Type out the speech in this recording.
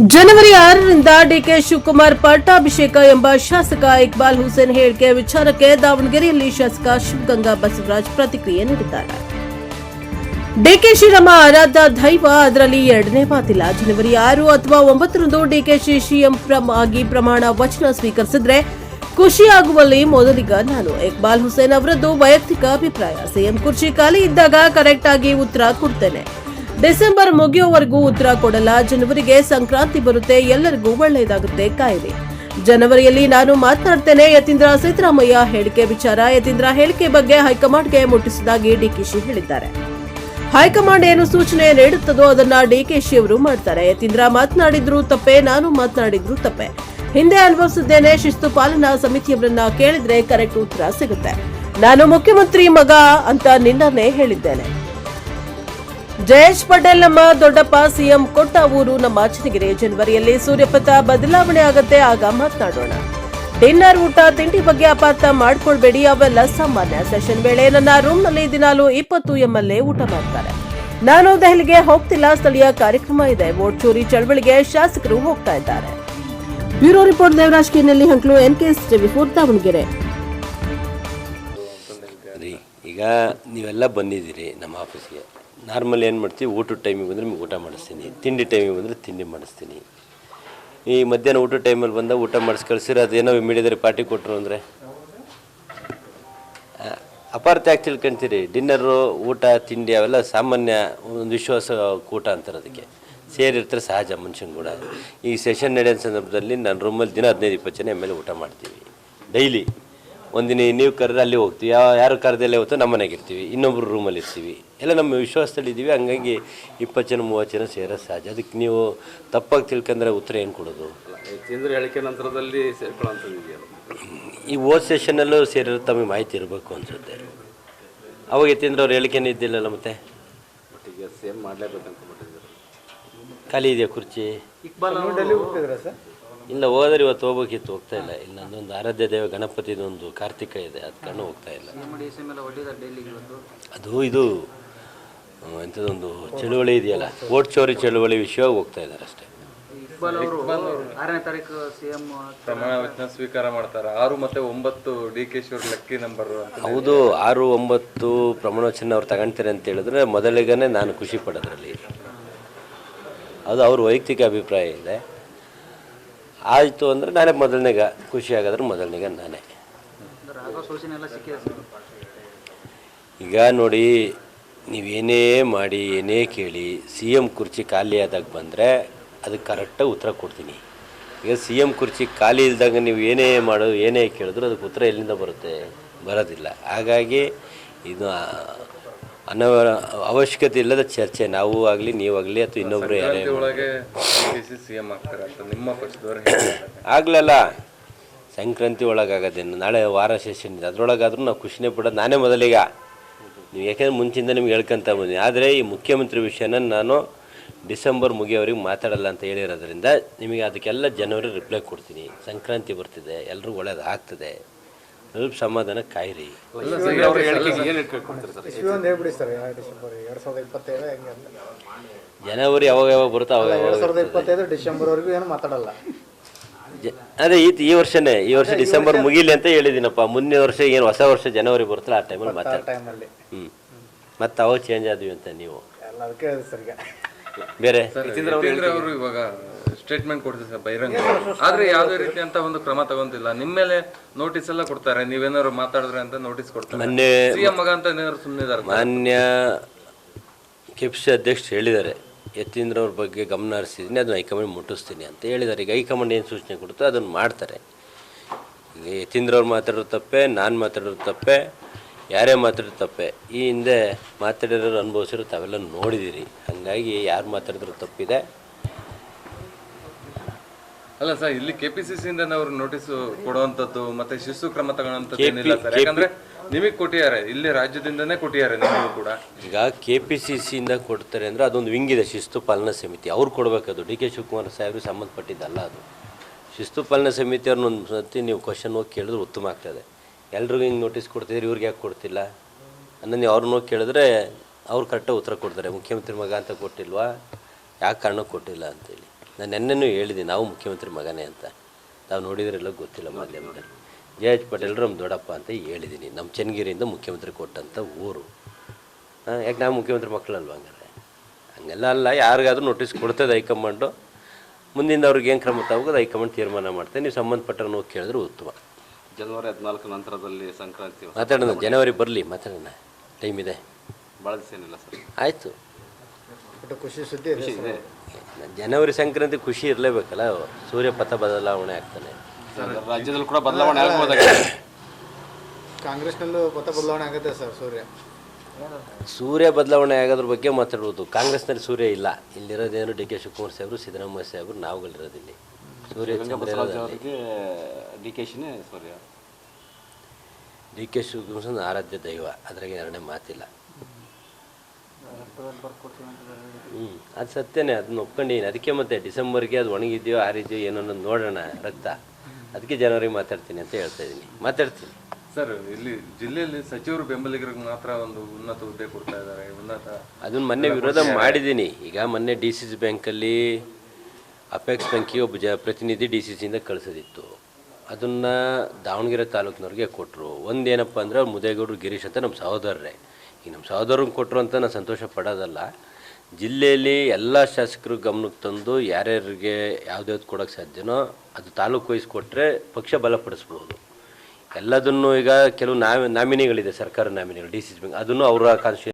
ಜನವರಿ 6ರಿಂದ DK Shivakumar ಪಟ್ಟಾಭಿಷೇಕ ಎಂಬ ಶಾಸಕ ಇಕ್ಬಾಲ್ ಹುಸೇನ್ ಹೇಳಿಕೆ ವಿಚಾರಕ್ಕೆ ದಾವಣಗೆರೆಯಲ್ಲಿ ಶಾಸಕ ಶಿವಗಂಗಾ ಬಸವರಾಜ್ ಪ್ರತಿಕ್ರಿಯೆ ನೀಡಿದ್ದಾರೆ. ಡಿಕೆಶಿ ನಮ್ಮ ಆರಾಧ್ಯ ದೈವ, ಅದರಲ್ಲಿ ಎರಡನೇ ಮಾತಿಲ್ಲ. ಜನವರಿ 6 ಅಥವಾ 9ರಂದು ಡಿಕೆಶಿ ಸಿಎಂ ಆಗಿ ಪ್ರಮಾಣ ವಚನ ಸ್ವೀಕರಿಸಿದ್ರೆ ಖುಷಿಯಾಗುವಲ್ಲಿ ಮೊದಲಿಗ ನಾನು. ಇಕ್ಬಾಲ್ ಹುಸೇನ್ ಅವರದ್ದು ವೈಯಕ್ತಿಕ ಅಭಿಪ್ರಾಯ. ಸಿಎಂ ಕುರ್ಚಿ ಖಾಲಿ ಇದ್ದಾಗ ಕರೆಕ್ಟ್ ಆಗಿ ಉತ್ತರ ಕೊಡ್ತೇನೆ. ಡಿಸೆಂಬರ್ ಮುಗಿಯುವವರೆಗೂ ಉತ್ತರ ಕೊಡಲ್ಲ. ಜನವರಿಗೆ ಸಂಕ್ರಾಂತಿ ಬರುತ್ತೆ, ಎಲ್ಲರಿಗೂ ಒಳ್ಳೆಯದಾಗುತ್ತೆ, ಕಾಯಿರಿ. ಜನವರಿಯಲ್ಲಿ ನಾನು ಮಾತನಾಡ್ತೇನೆ. ಯತೀಂದ್ರ ಸಿದ್ದರಾಮಯ್ಯ ಹೇಳಿಕೆ ವಿಚಾರ. ಯತೀಂದ್ರ ಹೇಳಿಕೆ ಬಗ್ಗೆ ಹೈಕಮಾಂಡ್ಗೆ ಮುಟ್ಟಿಸಿದಾಗಿ ಡಿಕೆಶಿ ಹೇಳಿದ್ದಾರೆ. ಹೈಕಮಾಂಡ್ ಏನು ಸೂಚನೆ ನೀಡುತ್ತದೋ ಅದನ್ನ ಡಿಕೆಶಿ ಅವರು ಮಾಡ್ತಾರೆ. ಯತೀಂದ್ರ ಮಾತನಾಡಿದ್ರು ತಪ್ಪೆ, ನಾನು ಮಾತನಾಡಿದ್ರು ತಪ್ಪೆ. ಹಿಂದೆ ಅನುಭವಿಸಿದ್ದೇನೆ. ಶಿಸ್ತು ಪಾಲನಾ ಸಮಿತಿಯವರನ್ನ ಕೇಳಿದ್ರೆ ಕರೆಕ್ಟ್ ಉತ್ತರ ಸಿಗುತ್ತೆ. ನಾನು ಮುಖ್ಯಮಂತ್ರಿ ಮಗ ಅಂತ ನಿನ್ನೆ ಹೇಳಿದ್ದೇನೆ. ಜಯೇಶ್ ಪಟೇಲ್ ನಮ್ಮ ದೊಡ್ಡಪ್ಪ, ಸಿಎಂ ಕೊಟ್ಟ ಊರು ನಮ್ಮ ಚನ್ನಗಿರಿ. ಜನವರಿಯಲ್ಲಿ ಸೂರ್ಯಪಥ ಬದಲಾವಣೆ ಆಗತ್ತೆ, ಆಗ ಮಾತನಾಡೋಣ. ಡಿನ್ನರ್, ಊಟ, ತಿಂಡಿ ಬಗ್ಗೆ ಅಪಾರ್ಥ ಮಾಡ್ಕೊಳ್ಬೇಡಿ, ಅವೆಲ್ಲ ಸಾಮಾನ್ಯ. ಸೆಷನ್ ವೇಳೆ ನನ್ನ ರೂಮ್ನಲ್ಲಿ ದಿನಾಲು 20 MLA ಊಟ ಮಾಡ್ತಾರೆ. ನಾನು ದೆಹಲಿಗೆ ಹೋಗ್ತಿಲ್ಲ, ಸ್ಥಳೀಯ ಕಾರ್ಯಕ್ರಮ ಇದೆ. ವೋಟ್ ಚೋರಿ ಚಳವಳಿಗೆ ಶಾಸಕರು ಹೋಗ್ತಾ ಇದ್ದಾರೆ. ಬ್ಯೂರೋ ರಿಪೋರ್ಟ್ ದೇವರಾಜ್ ಕೆನೆಲ್ಲಿ ಹಂಕ್ಲು, NKS TV4 ದಾವಣಗೆರೆ. ಈಗ ನೀವೆಲ್ಲ ಬಂದಿದ್ದೀರಿ ನಮ್ಮ ಆಫೀಸ್ಗೆ. ನಾರ್ಮಲ್ ಏನು ಮಾಡ್ತೀವಿ, ಊಟದ ಟೈಮಿಗೆ ಬಂದರೆ ನಿಮ್ಗೆ ಊಟ ಮಾಡಿಸ್ತೀನಿ, ತಿಂಡಿ ಟೈಮಿಗೆ ಬಂದರೆ ತಿಂಡಿ ಮಾಡಿಸ್ತೀನಿ. ಈ ಮಧ್ಯಾಹ್ನ ಊಟ ಟೈಮಲ್ಲಿ ಬಂದಾಗ ಊಟ ಮಾಡಿಸಿ ಕಳಿಸಿದ್ರೆ ಅದೇನೋ ಇಮಿಡಿಯೇಟ್ ಪಾರ್ಟಿ ಕೊಟ್ಟರು ಅಂದರೆ ಅಪಾರ್ಥ ಯಾಕೆ ತಿಳ್ಕೊಂತೀರಿ. ಡಿನ್ನರು, ಊಟ, ತಿಂಡಿ ಅವೆಲ್ಲ ಸಾಮಾನ್ಯ ಒಂದು ವಿಶ್ವಾಸ ಊಟ ಅಂತಾರೆ. ಅದಕ್ಕೆ ಸೇರಿರ್ತಾರೆ, ಸಹಜ ಮನುಷ್ಯನ ಕೂಡ. ಈ ಸೆಷನ್ ನಡೆಯೋ ಸಂದರ್ಭದಲ್ಲಿ ನಾನು ರೂಮಲ್ಲಿ ದಿನ 15-20 ಜನ ಮೇಲೆ ಊಟ ಮಾಡ್ತೀವಿ ಡೈಲಿ. ಒಂದಿನ ನೀವು ಕರೆದ್ರೆ ಅಲ್ಲಿ ಹೋಗ್ತೀವಿ, ಯಾರು ಕರೆದಲ್ಲೇ ಹೋಗ್ತೋ ನಮ್ಮ ಮನೆಗೆ ಇರ್ತೀವಿ, ಇನ್ನೊಬ್ರು ರೂಮಲ್ಲಿ ಇರ್ತೀವಿ. ಎಲ್ಲ ನಮ್ಮ ವಿಶ್ವಾಸದಲ್ಲಿದ್ದೀವಿ. ಹಂಗಾಗಿ 20 ಜನ 30 ಜನ ಸೇರೋ ಸಹಜ. ಅದಕ್ಕೆ ನೀವು ತಪ್ಪಾಗಿ ತಿಳ್ಕೊಂಡ್ರೆ ಉತ್ತರ ಏನು ಕೊಡೋದು? ಹೇಳಿಕೆ ನಂತರದಲ್ಲಿ ಈ ಸೆಷನ್ನಲ್ಲೂ ಸೇರಿರೋ ತಮಗೆ ಮಾಹಿತಿ ಇರಬೇಕು ಅನ್ಸುತ್ತೆ. ಅವಾಗ ಯತೀಂದ್ರ ಅವ್ರು ಹೇಳಿಕೆನೇ ಇದ್ದಿಲ್ಲಲ್ಲ, ಮತ್ತೆ ಸೇಮ್ ಮಾಡಲೇಬೇಕಂತ ಖಾಲಿ ಇದೆಯಾ ಕುರ್ಚಿ? ಇಲ್ಲ, ಹೋದರೆ ಇವತ್ತು ಹೋಗ್ಬೇಕಿತ್ತು, ಹೋಗ್ತಾ ಇಲ್ಲ. ಇಲ್ಲಿ ನಂದೊಂದು ಆರಾಧ್ಯ ದೇವ ಗಣಪತಿದೊಂದು ಕಾರ್ತಿಕ ಇದೆ, ಅದು ಕಾರಣ ಹೋಗ್ತಾ ಇಲ್ಲ. ಅದು ಇದು ಎಂಥದೊಂದು ಚಳುವಳಿ ಇದೆಯಲ್ಲ, ವೋಟ್ ಚೋರಿ ಚಳುವಳಿ ವಿಷಯವಾಗಿ ಹೋಗ್ತಾ ಇದ್ದಾರೆ ಅಷ್ಟೇ. 6ನೇ ತಾರೀಕು ಸಿಎಂ ಪ್ರಮಾಣ ವಚನ ಸ್ವೀಕಾರ ಮಾಡ್ತಾರೆ. 6 ಮತ್ತು 9 ಡಿಕೆಶಿ ಅವ್ರ ಲಕ್ಕಿ ನಂಬರ್. ಹೌದು, 6, 9 ಪ್ರಮಾಣ ವಚನ ಅವ್ರು ತಗೊಳ್ತಾರೆ ಅಂತ ಹೇಳಿದ್ರೆ ಮೊದಲಿಗನೇ ನಾನು ಖುಷಿ ಪಡೋದ್ರಲ್ಲಿ. ಅದು ಅವ್ರ ವೈಯಕ್ತಿಕ ಅಭಿಪ್ರಾಯ ಇದೆ. ಆಯಿತು ಅಂದರೆ ನಾನೇ ಮೊದಲನೇಗ ಖುಷಿ ಆಗೋದ್ರೆ ಮೊದಲನೇಗ ನಾನೇ. ಈಗ ನೋಡಿ, ನೀವೇನೇ ಮಾಡಿ ಏನೇ ಕೇಳಿ CM ಕುರ್ಚಿ ಖಾಲಿ ಆದಾಗ ಬಂದರೆ ಅದಕ್ಕೆ ಕರೆಕ್ಟಾಗಿ ಉತ್ತರ ಕೊಡ್ತೀನಿ. ಈಗ CM ಕುರ್ಚಿ ಖಾಲಿ ಇಲ್ದಾಗ ನೀವು ಏನೇ ಮಾಡೋದು ಏನೇ ಕೇಳಿದ್ರು ಅದಕ್ಕೆ ಉತ್ತರ ಎಲ್ಲಿಂದ ಬರುತ್ತೆ? ಬರೋದಿಲ್ಲ. ಹಾಗಾಗಿ ಇದು ಅವಶ್ಯಕತೆ ಇಲ್ಲದ ಚರ್ಚೆ. ನಾವು ಆಗಲಿ ನೀವಾಗಲಿ ಅಥವಾ ಇನ್ನೊಬ್ಬರು ಯಾರೇ ಆಗ್ಲಲ್ಲ, ಸಂಕ್ರಾಂತಿ ಒಳಗಾಗೋದೇನು, ನಾಳೆ ವಾರ ಸೆಷನ್ ಇದೆ, ಅದರೊಳಗಾದ್ರೂ ನಾವು ಖುಷಿನೇ ಪಡೋದು ನಾನೇ ಮೊದಲಿಗ. ನೀವು ಯಾಕೆಂದ್ರೆ ಮುಂಚಿಂದ ನಿಮ್ಗೆ ಹೇಳ್ಕೊಂತ ಬಂದಿನಿ. ಆದರೆ ಈ ಮುಖ್ಯಮಂತ್ರಿ ವಿಷಯನ ನಾನು ಡಿಸೆಂಬರ್ ಮುಗಿಯೋರಿಗೆ ಮಾತಾಡಲ್ಲ ಅಂತ ಹೇಳಿರೋದ್ರಿಂದ ನಿಮಗೆ ಅದಕ್ಕೆಲ್ಲ ಜನವರಿ ರಿಪ್ಲೈ ಕೊಡ್ತೀನಿ. ಸಂಕ್ರಾಂತಿ ಬರ್ತಿದೆ, ಎಲ್ರಿಗೂ ಒಳ್ಳೇದು ಆಗ್ತದೆ, ಸ್ವಲ್ಪ ಸಮಾಧಾನ ಕಾಯಿರಿ. ಜನವರಿ ಯಾವಾಗ ಬರುತ್ತಾ ಅವಾಗ ಅದೇ ಈ ವರ್ಷನೇ, ಈ ವರ್ಷ ಡಿಸೆಂಬರ್ ಮುಗಿಲಿ ಅಂತ ಹೇಳಿದ್ದೀನಪ್ಪ. ಮುಂದಿನ ವರ್ಷ ಏನು ಹೊಸ ವರ್ಷ ಜನವರಿ ಬರುತ್ತಲ್ಲ ಆ ಟೈಮಲ್ಲಿ ಮತ್ತೆ ಅವಾಗ ಚೇಂಜ್ ಆದ್ವಿ ಅಂತ ನೀವು ಬೇರೆ ಅವರು ಇವಾಗ ಸ್ಟೇಟ್ಮೆಂಟ್ ಕೊಡ್ತೀವಿ ಸರ್ ಬಹಿರಂಗ. ಆದ್ರೆ ಯಾವುದೇ ರೀತಿ ಅಂತ ಒಂದು ಕ್ರಮ ತಗೊಂತಿಲ್ಲ. ನಿಮ್ಮ ಮೇಲೆ ನೋಟಿಸ್ ಎಲ್ಲ ಕೊಡ್ತಾರೆ, ನೀವೇನಾದ್ರು ಮಾತಾಡಿದ್ರೆ ಅಂತ ನೋಟಿಸ್ ಕೊಡ್ತಾರೆ. ಮೊನ್ನೆ ಸಿಎಂ ಮಗ ಅಂತ ಏನಾದ್ರು ಸುಮ್ಮನೆ ಮಾನ್ಯ ಕೆಪಿಸಿ ಅಧ್ಯಕ್ಷರು ಹೇಳಿದ್ದಾರೆ, ಯತೀಂದ್ರ ಅವ್ರ ಬಗ್ಗೆ ಗಮನ ಹರಿಸಿದ್ದೀನಿ, ಅದನ್ನು ಹೈಕಮಾಂಡ್ ಮುಟ್ಟಿಸ್ತೀನಿ ಅಂತ ಹೇಳಿದ್ದಾರೆ. ಈಗ ಹೈಕಮಾಂಡ್ ಏನು ಸೂಚನೆ ಕೊಡುತ್ತೋ ಅದನ್ನು ಮಾಡ್ತಾರೆ. ಈಗ ಯತೀಂದ್ರ ಅವ್ರು ಮಾತಾಡೋದು ತಪ್ಪೆ, ನಾನು ಮಾತಾಡೋದು ತಪ್ಪೆ, ಯಾರೇ ಮಾತಾಡೋದು ತಪ್ಪೆ. ಈ ಹಿಂದೆ ಮಾತಾಡಿರೋರು ಅನುಭವಿಸಿರೋ ತಾವೆಲ್ಲ ನೋಡಿದ್ದೀರಿ. ಹಾಗಾಗಿ ಯಾರು ಮಾತಾಡಿದ್ರು ತಪ್ಪಿದೆ. ಅಲ್ಲ ಸರ್, ಇಲ್ಲಿ KPCC ಇಂದ ಅವ್ರು ನೋಟಿಸ್ ಕೊಡುವಂಥದ್ದು ಮತ್ತೆ ಶಿಸ್ತು ಕ್ರಮ ತಗೊಳ್ಳೋಂಥದ್ದು ಏನಿಲ್ಲ ಸರ್. ಯಾಕಂದ್ರೆ ನಿಮಗೆ ಕೊಟ್ಟಿದ್ದಾರೆ, ಇಲ್ಲಿ ರಾಜ್ಯದಿಂದನೇ ಕೊಟ್ಟಿದ್ದಾರೆ ನಿಮಗೂ ಕೂಡ. ಈಗ KPCC ಇಂದ ಕೊಡ್ತಾರೆ ಅಂದರೆ ಅದೊಂದು ವಿಂಗ್ ಇದೆ, ಶಿಸ್ತು ಪಾಲನಾ ಸಮಿತಿ. ಅವ್ರು ಕೊಡಬೇಕದು. DK ಶಿವಕುಮಾರ್ ಸಾಹೇಬ್ರಿಗೆ ಸಂಬಂಧಪಟ್ಟಿದ್ದಲ್ಲ ಅದು. ಶಿಸ್ತು ಪಾಲನಾ ಸಮಿತಿ ಅವ್ರನ್ನ ಒಂದು ಸತಿ ನೀವು ಕ್ವಶನ್ ಹೋಗಿ ಕೇಳಿದ್ರೆ ಉತ್ತಮ ಆಗ್ತದೆ. ಎಲ್ರಿಗೂ ಹಿಂಗೆ ನೋಟಿಸ್ ಕೊಡ್ತಿದ್ರೆ ಇವ್ರಿಗೆ ಯಾಕೆ ಕೊಡ್ತಿಲ್ಲ ಅನ್ನೋ ನೀವು ಅವ್ರನ್ನ ಹೋಗಿ ಕೇಳಿದ್ರೆ ಅವ್ರು ಕರೆಕ್ಟಾಗಿ ಉತ್ತರ ಕೊಡ್ತಾರೆ. ಮುಖ್ಯಮಂತ್ರಿ ಮಗ ಅಂತ ಕೊಟ್ಟಿಲ್ವಾ, ಯಾಕೆ ಕಾರಣಕ್ಕೆ ಕೊಟ್ಟಿಲ್ಲ ಅಂತೇಳಿ. ನಾನು ನೆನ್ನೆನೂ ಹೇಳಿದ್ದೀನಿ, ನಾವು ಮುಖ್ಯಮಂತ್ರಿ ಮಗನೇ ಅಂತ. ನಾವು ನೋಡಿದ್ರೆಲ್ಲ ಗೊತ್ತಿಲ್ಲ ಮಾಧ್ಯಮದಲ್ಲಿ. ಜೆ.ಎಚ್. ಪಟೇಲ್ರು ನಮ್ಮ ದೊಡ್ಡಪ್ಪ ಅಂತ ಹೇಳಿದ್ದೀನಿ. ನಮ್ಮ ಚನ್ನಗಿರಿಯಿಂದ ಮುಖ್ಯಮಂತ್ರಿ ಕೊಟ್ಟಂಥ ಊರು. ಯಾಕೆ ನಾವು ಮುಖ್ಯಮಂತ್ರಿ ಮಕ್ಕಳಲ್ವ? ಹಂಗೆಲ್ಲ ಅಲ್ಲ. ಯಾರಿಗಾದ್ರೂ ನೋಟಿಸ್ ಕೊಡ್ತದೆ ಹೈಕಮಾಂಡು. ಮುಂದಿಂದ ಅವ್ರಿಗೆ ಏನು ಕ್ರಮ ತಗೋದು ಹೈಕಮಾಂಡ್ ತೀರ್ಮಾನ ಮಾಡ್ತೇವೆ. ನೀವು ಸಂಬಂಧಪಟ್ಟವ್ರನ್ನ ಹೋಗಿ ಕೇಳಿದ್ರೆ ಉತ್ತಮ. ಜನವರಿ 14 ನಂತರದಲ್ಲಿ ಸಂಕ್ರಾಂತಿ ಮಾತಾಡೋಣ, ಜನವರಿ ಬರಲಿ, ಮಾತಾಡೋಣ, ಟೈಮ್ ಇದೆ. ಭಾಳ ದಿವಸ ಏನಿಲ್ಲ ಸರ್. ಆಯಿತು, ಖುಷಿ ಸುದ್ದಿ ಇದೆ. ಜನವರಿ ಸಂಕ್ರಾಂತಿ ಖುಷಿ ಇರಲೇಬೇಕಲ್ಲ. ಸೂರ್ಯ ಪಥ ಬದಲಾವಣೆ ಆಗ್ತಾನೆ. ರಾಜ್ಯದಲ್ಲಿ ಕೂಡ ಬದಲಾವಣೆ ಆಗ್ಬೋದಾಗಿದೆ. ಕಾಂಗ್ರೆಸ್ನಲ್ಲೂ ಪಥ ಬದಲಾವಣೆ ಆಗುತ್ತೆ ಸರ್. ಸೂರ್ಯ ಬದಲಾವಣೆ ಆಗೋದ್ರ ಬಗ್ಗೆ ಮಾತಾಡ್ಬೋದು. ಕಾಂಗ್ರೆಸ್ನಲ್ಲಿ ಸೂರ್ಯ ಇಲ್ಲ. ಇಲ್ಲಿರೋದೇನು ಡಿ ಕೆ ಶಿವಕುಮಾರ್ ಸಾಹೇಬರು, ಸಿದ್ದರಾಮಯ್ಯ ಸಾಹೇಬರು, ನಾವುಗಳಿರೋದಿಲ್ಲಿ. ಸೂರ್ಯ ಅವರಿಗೆ ಡಿ.ಕೆ.ಶಿನೇ ಸೂರ್ಯ. ಡಿ ಕೆ ಶಿವಕುಮಾರ್ ಆರಾಧ್ಯ ದೈವ, ಅದ್ರಾಗ ಎರಡನೇ ಮಾತಿಲ್ಲ. ಅದು ಸತ್ಯನೇ, ಅದನ್ನ ಒಪ್ಕೊಂಡಿದ್ದೀನಿ. ಅದಕ್ಕೆ ಮತ್ತೆ ಡಿಸೆಂಬರ್ಗೆ ಅದು ಒಣಗಿದೆಯೋ ಆರಿದೆಯೋ ಏನೋ ಅನ್ನೋದು ನೋಡೋಣ ರಕ್ತ. ಅದಕ್ಕೆ ಜನವರಿಗೆ ಮಾತಾಡ್ತೀನಿ ಅಂತ ಹೇಳ್ತಾ ಇದ್ದೀನಿ. ಮಾತಾಡ್ತೀನಿ ಸರ್. ಇಲ್ಲಿ ಜಿಲ್ಲೆಯಲ್ಲಿ ಸಚಿವರು ಬೆಂಬಲಿಗರಿಗೆ ಮಾತ್ರ ಒಂದು ಉನ್ನತ ಹುದ್ದೆ ಕೊಡ್ತಾ ಇದ್ದಾರೆ. ಅದನ್ನ ಮೊನ್ನೆ ವಿರೋಧ ಮಾಡಿದ್ದೀನಿ. ಈಗ ಮೊನ್ನೆ DCC ಬ್ಯಾಂಕಲ್ಲಿ ಅಪೆಕ್ಸ್ ಬ್ಯಾಂಕಿಗೆ ಒಬ್ಬ ಪ್ರತಿನಿಧಿ DCCಯಿಂದ ಕಳಿಸೋದಿತ್ತು. ಅದನ್ನು ದಾವಣಗೆರೆ ತಾಲೂಕಿನವ್ರಿಗೆ ಕೊಟ್ಟರು. ಒಂದೇನಪ್ಪ ಅಂದರೆ ಅವ್ರು ಮುದೇಗೌಡರು ಗಿರೀಶ್ ಅಂತ ನಮ್ಮ ಸಹೋದರರೇ. ಈಗ ನಮ್ಮ ಸಹೋದರರಿಗೆ ಕೊಟ್ಟರು ಅಂತ ನಾನು ಸಂತೋಷ ಪಡೋದಲ್ಲ. ಜಿಲ್ಲೆಯಲ್ಲಿ ಎಲ್ಲ ಶಾಸಕರು ಗಮನಕ್ಕೆ ತಂದು ಯಾರ್ಯಾರಿಗೆ ಯಾವ್ದ್ಯಾವ್ದು ಕೊಡೋಕ್ಕೆ ಸಾಧ್ಯನೋ ಅದು ತಾಲೂಕು ವೈಸ್ ಕೊಟ್ಟರೆ ಪಕ್ಷ ಬಲಪಡಿಸ್ಬೋದು. ಎಲ್ಲದನ್ನು ಈಗ ಕೆಲವು ನಾಮಿನಿಗಳಿದೆ, ಸರ್ಕಾರ ನಾಮಿನಿಗಳು DCC ಬ್ಯಾಂಕ್, ಅದನ್ನು ಅವರ ಕಾನ್ಸ್ಟಿಟ್ಯೂಷನ್